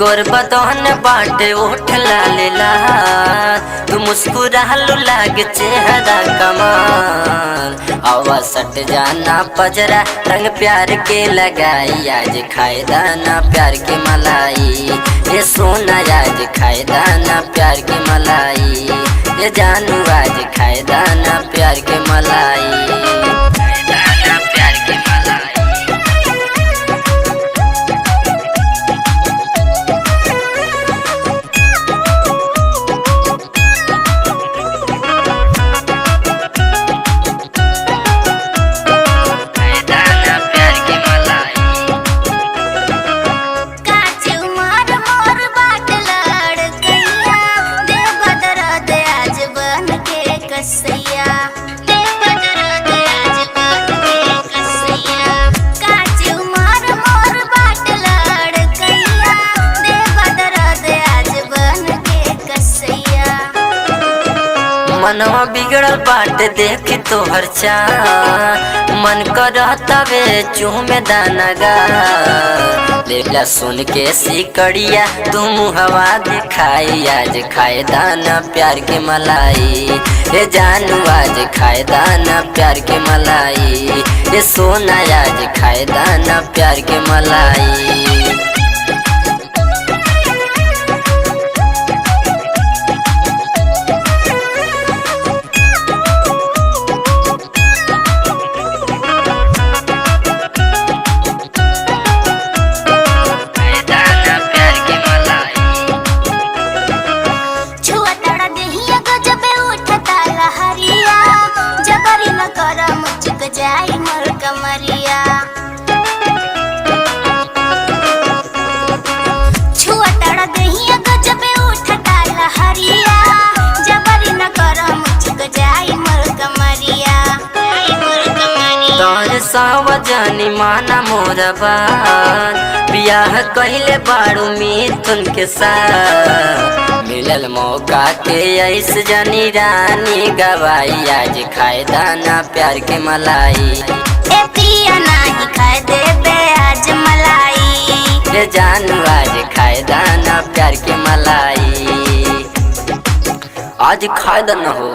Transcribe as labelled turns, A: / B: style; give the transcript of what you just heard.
A: गोर बदन बाटे ओठ लालेला, तू मुस्कुरालू लागे चेहरा कमाल। आवा सट जाना पजरा रंग प्यार के लगाई, आज खाए दाना प्यार के मलाई। ये सोना आज खाए दाना प्यार के मलाई, ये जानू आज खाए दाना प्यार के मलाई। मनवा बिगड़ल बाटे देखी तोहर चाल, मन करता वे चूमे दाना गा। लेला सुन के सिकड़िया तुम हवा दिखाई, आज खाए दाना प्यार के मलाई। ये जानू आज खाए दाना प्यार के मलाई, ये सोना आज खाए दाना प्यार के मलाई।
B: जाई मोर कमरिया छुआ तड़ा दहिया गजबे उठता लहरिया, जबरी न कर मुझको जाई मोर कमरिया।
A: तोर सावजानी माना मोर बात, बियाह कहिले बाड़ू मिथुन के साथ। मिलल मौका के ऐसे जानी रानी गवाई, आज खाए दाना प्यार के मलाई।
B: ए पिया नाही खाए देबे आज मलाई,
A: ये जानू आज खाए दाना प्यार के मलाई। आज खाए दाना हो।